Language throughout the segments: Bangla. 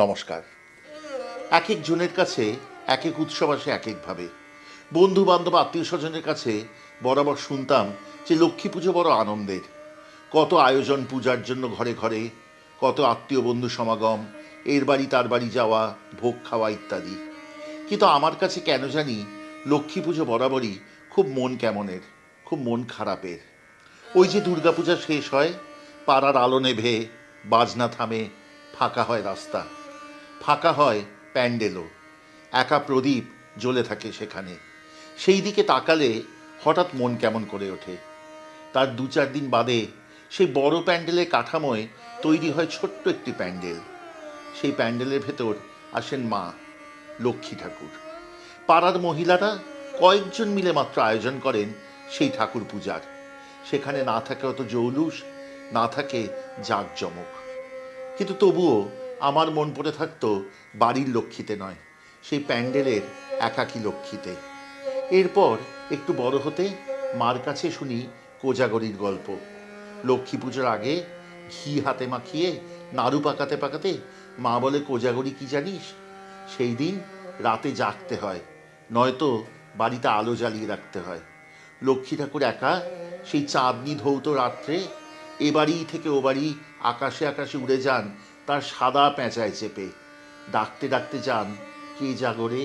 নমস্কার। এক একজনের কাছে এক এক উৎসব আসে এক একভাবে। বন্ধু বান্ধব আত্মীয় স্বজনের কাছে বরাবর শুনতাম যে লক্ষ্মী পুজো বড় আনন্দের। কত আয়োজন পূজার জন্য ঘরে ঘরে, কত আত্মীয় বন্ধু সমাগম, এর বাড়ি তার বাড়ি যাওয়া, ভোগ খাওয়া ইত্যাদি। কিন্তু আমার কাছে কেন জানি লক্ষ্মী পুজো বরাবরই খুব মন কেমনের, খুব মন খারাপের। ওই যে দুর্গাপূজা শেষ হয়, পাড়ার আলো নেভে, বাজনা থামে, ফাঁকা হয় রাস্তা, ফাঁকা হয় প্যান্ডেলও, একা প্রদীপ জ্বলে থাকে সেখানে। সেই দিকে তাকালে হঠাৎ মন কেমন করে ওঠে। তার ২-৪ দিন বাদে সেই বড় প্যান্ডেলের কাঠামোয় তৈরি হয় ছোট্ট একটি প্যান্ডেল। সেই প্যান্ডেলের ভেতর আসেন মা, লক্ষ্মী ঠাকুর। পাড়ার মহিলারা কয়েকজন মিলে মাত্র আয়োজন করেন সেই ঠাকুর পূজার। সেখানে না থাকে অত জৌলুস, না থাকে জাঁকজমক, কিন্তু তবুও আমার মন পড়ে থাকতো বাড়ির লক্ষ্মীতে নয়, সেই প্যান্ডেলের একাকী লক্ষ্মীতে। এরপর একটু বড় হতে মার কাছে শুনি কোজাগরীর গল্প। লক্ষ্মী পুজোর আগে ঘি হাতে মাখিয়ে নাড়ু পাকাতে পাকাতে মা বলে, কোজাগরী কি জানিস? সেই দিন রাতে জাগতে হয়, নয়তো বাড়িতে আলো জ্বালিয়ে রাখতে হয়। লক্ষ্মী ঠাকুর একা সেই চাঁদনি ধৌত রাত্রে এ বাড়ি থেকে ও বাড়ি আকাশে আকাশে উড়ে যান তার সাদা পেঁচায় চেপে। ডাকতে ডাকতে যান, কে জাগরে,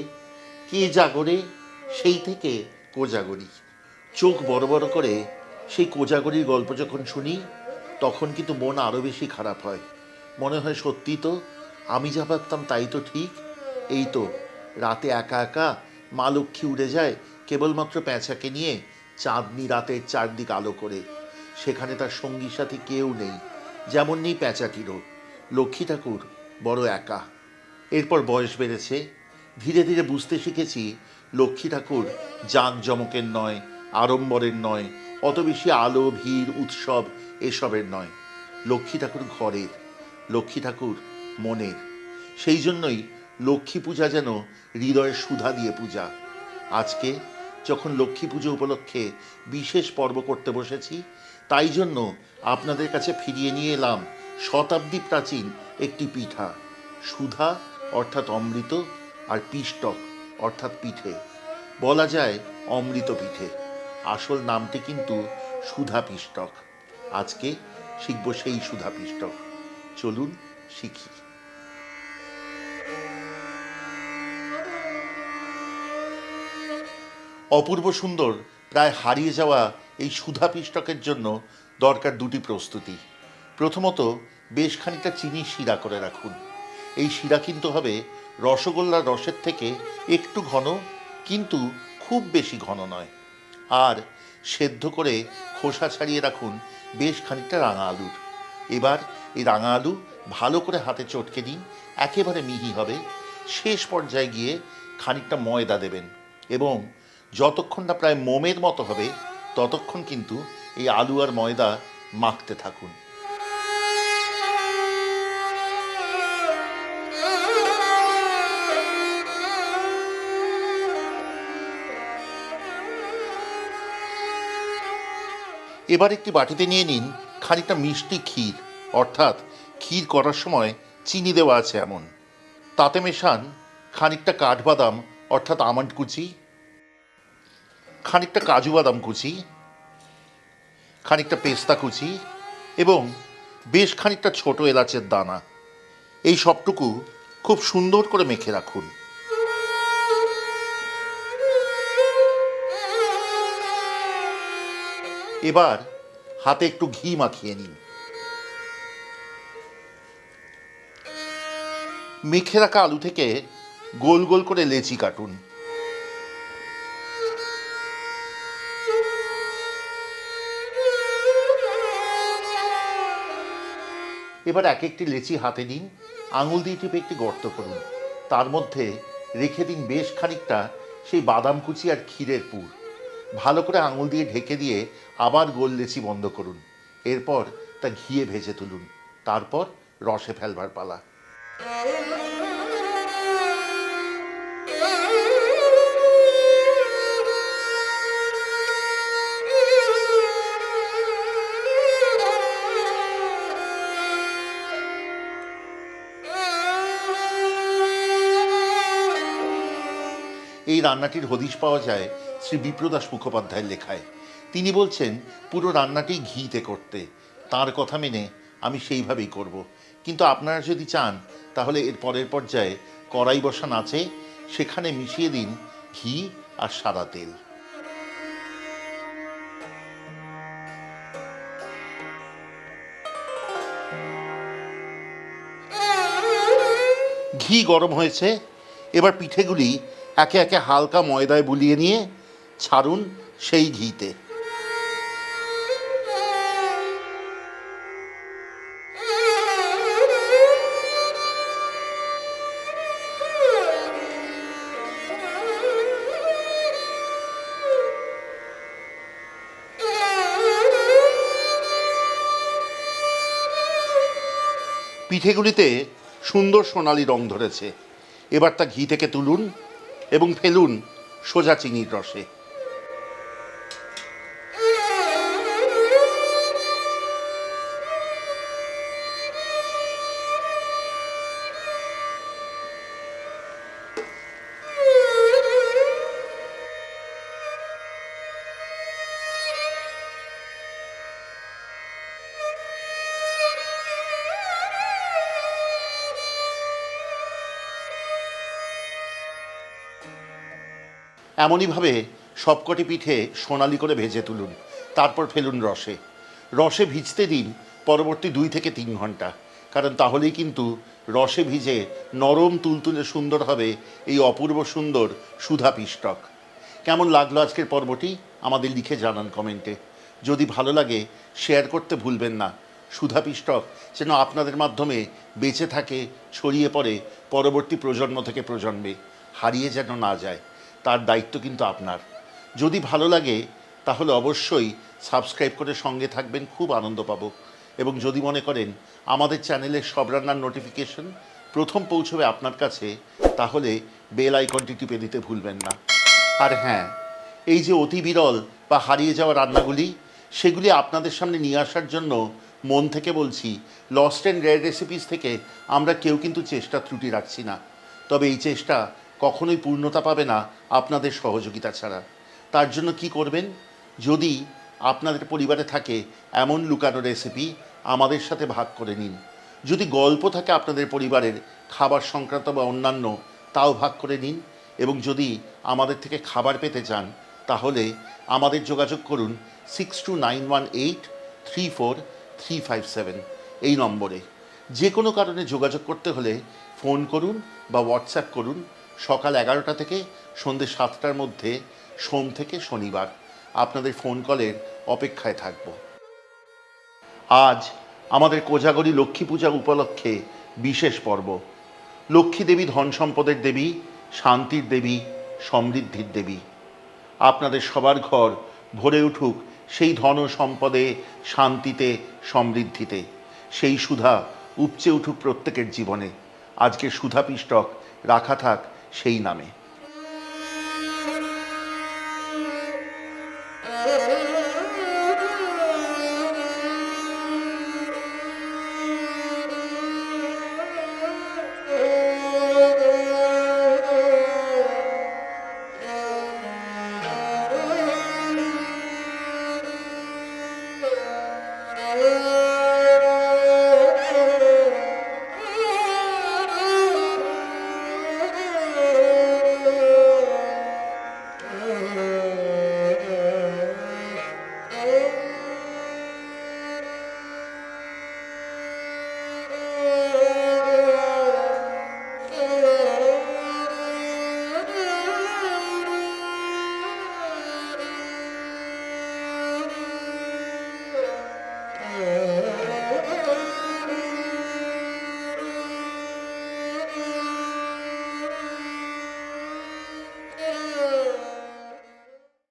কে জাগরে। সেই থেকে কোজাগরী। চোখ বড় বড় করে সেই কোজাগরীর গল্প যখন শুনি, তখন কিন্তু মন আরও বেশি খারাপ হয়। মনে হয় সত্যি তো, আমি যা ভাবতাম তাই তো ঠিক। এই তো রাতে একা একা মা লক্ষ্মী উড়ে যায় কেবলমাত্র প্যাঁচাকে নিয়ে, চাঁদনি রাতের চারদিক আলো করে। সেখানে তার সঙ্গী সাথী কেউ নেই, যেমন নেই প্যাঁচাটিরও। লক্ষ্মী ঠাকুর বড় একা। এরপর বয়স বেড়েছে, ধীরে ধীরে বুঝতে শিখেছি লক্ষ্মী ঠাকুর জাঁকজমকের নয়, আড়ম্বরের নয়, অত বেশি আলো ভিড় উৎসব এসবের নয়। লক্ষ্মী ঠাকুর ঘরের, লক্ষ্মী ঠাকুর মনের। সেই জন্যই লক্ষ্মী পূজা যেন হৃদয়ের সুধা দিয়ে পূজা। আজকে যখন লক্ষ্মী পুজো উপলক্ষে বিশেষ পর্ব করতে বসেছি, তাই জন্য আপনাদের কাছে ফিরিয়ে নিয়ে এলাম শতাব্দী প্রাচীন একটি পিঠা। সুধা অর্থাৎ অমৃত, আর পিষ্টক অর্থাৎ পিঠে। বলা যায় অমৃত পিঠে, আসল নামটি কিন্তু সুধা পিষ্টক। আজকে শিখব সেই সুধা পিষ্টক। চলুন শিখি। অপূর্ব সুন্দর, প্রায় হারিয়ে যাওয়া এই সুধা পিষ্টকের জন্য দরকার দুটি প্রস্তুতি। প্রথমত, বেশ খানিকটা চিনি শিরা করে রাখুন। এই শিরা কিন্তু হবে রসগোল্লার রসের থেকে একটু ঘন, কিন্তু খুব বেশি ঘন নয়। আর সেদ্ধ করে খোসা ছাড়িয়ে রাখুন বেশ খানিকটা রাঙা আলুর। এবার এই রাঙা আলু ভালো করে হাতে চটকে দিন, একেবারে মিহি হবে। শেষ পর্যায়ে গিয়ে খানিকটা ময়দা দেবেন, এবং যতক্ষণ না প্রায় মোমের মতো হবে ততক্ষণ কিন্তু এই আলু আর ময়দা মাখতে থাকুন। এবার একটি বাটিতে নিয়ে নিন খানিকটা মিষ্টি ক্ষীর, অর্থাৎ ক্ষীর করার সময় চিনি দেওয়া আছে এমন। তাতে মেশান খানিকটা কাঠবাদাম অর্থাৎ আমন্ড কুচি, খানিকটা কাজু বাদাম কুচি, খানিকটা পেস্তা কুচি, এবং বেশ খানিকটা ছোট এলাচের দানা। এই সবটুকু খুব সুন্দর করে মেখে রাখুন। এবার হাতে একটু ঘি মাখিয়ে নিন। মেখে রাখা আলু থেকে গোল গোল করে লেচি কাটুন। এবার এক একটি লেচি হাতে নিন, আঙুল দিয়ে টিপে একটি গর্ত করুন। তার মধ্যে রেখে দিন বেশ খানিকটা সেই বাদাম কুচি আর ক্ষীরের পুর। ভালো করে আঙুল দিয়ে ঢেকে দিয়ে আবার গোল লেচি বন্ধ করুন। এরপর তা ঘিয়ে ভেজে তুলুন। তারপর রসে ফেলবার পালা। এই রান্নাটির হদিশ পাওয়া যায় শ্রী বিপ্রদাস মুখোপাধ্যায়ের লেখায়। তিনি বলছেন পুরো রান্নাটি ঘিতে করতে। তার কথা মেনে আমি সেইভাবেই করব। কিন্তু আপনারা যদি চান তাহলে এর পরের পর্যায়ে কড়াই বসান আছে, সেখানে মিশিয়ে দিন ঘি আর সাদা তেল। ঘি গরম হয়েছে, এবার পিঠেগুলি একে একে হালকা ময়দায় বুলিয়ে নিয়ে ছাড়ুন সেই ঘিতে। পিঠেগুলিতে সুন্দর সোনালি রং ধরেছে। এবার তা ঘি থেকে তুলুন এবং ফেলুন সোজা চিনির রসে। এমনইভাবে সবকটি পিঠে সোনালি করে ভেজে তুলুন, তারপর ফেলুন রসে। রসে ভিজতে দিন পরবর্তী 2 থেকে 3 ঘন্টা, কারণ তাহলেই কিন্তু রসে ভিজে নরম তুলতুলে সুন্দর হবে এই অপূর্ব সুন্দর সুধা পিষ্টক। কেমন লাগলো আজকের পর্বটি আমাদের লিখে জানান কমেন্টে। যদি ভালো লাগে শেয়ার করতে ভুলবেন না। সুধা পিষ্টক যেন আপনাদের মাধ্যমে বেঁচে থাকে, ছড়িয়ে পড়ে পরবর্তী প্রজন্ম থেকে প্রজন্মে, হারিয়ে যেন না যায়, তার দায়িত্ব কিন্তু আপনার। যদি ভালো লাগে তাহলে অবশ্যই সাবস্ক্রাইব করে সঙ্গে থাকবেন, খুব আনন্দ পাবো। এবং যদি মনে করেন আমাদের চ্যানেলের সব রান্নার নোটিফিকেশন প্রথম পৌঁছবে আপনার কাছে, তাহলে বেল আইকনটি টিপে দিতে ভুলবেন না। আর হ্যাঁ, এই যে অতি বিরল বা হারিয়ে যাওয়া রান্নাগুলি, সেগুলি আপনাদের সামনে নিয়ে আসার জন্য মন থেকে বলছি, লস্ট অ্যান্ড রেয়ার রেসিপিস থেকে আমরা কেউ কিন্তু চেষ্টা ত্রুটি রাখছি না। তবে এই চেষ্টা কখনোই পূর্ণতা পাবে না আপনাদের সহযোগিতা ছাড়া। তার জন্য কি করবেন, যদি আপনাদের পরিবারে থাকে এমন লুকানো রেসিপি, আমাদের সাথে ভাগ করে নিন। যদি গল্প থাকে আপনাদের পরিবারের খাবার সংক্রান্ত বা অন্যান্য, তাও ভাগ করে নিন। এবং যদি আমাদের থেকে খাবার পেতে চান তাহলে আমাদের যোগাযোগ করুন 6291834357 এই নম্বরে। যে কোনো কারণে যোগাযোগ করতে হলে ফোন করুন বা হোয়াটসঅ্যাপ করুন সকাল 11টা থেকে সন্ধ্যে 7টার মধ্যে, সোম থেকে শনিবার। আপনাদের ফোন কলের অপেক্ষায় থাকব। আজ আমাদের কোজাগরী লক্ষ্মী পূজা উপলক্ষে বিশেষ পর্ব। লক্ষ্মী দেবী ধন সম্পদের দেবী, শান্তির দেবী, সমৃদ্ধির দেবী। আপনাদের সবার ঘর ভরে উঠুক সেই ধন ও সম্পদে, শান্তিতে, সমৃদ্ধিতে। সেই সুধা উপচে উঠুক প্রত্যেকের জীবনে। আজকে সুধা পিষ্টক রাখা থাক সেই নামে।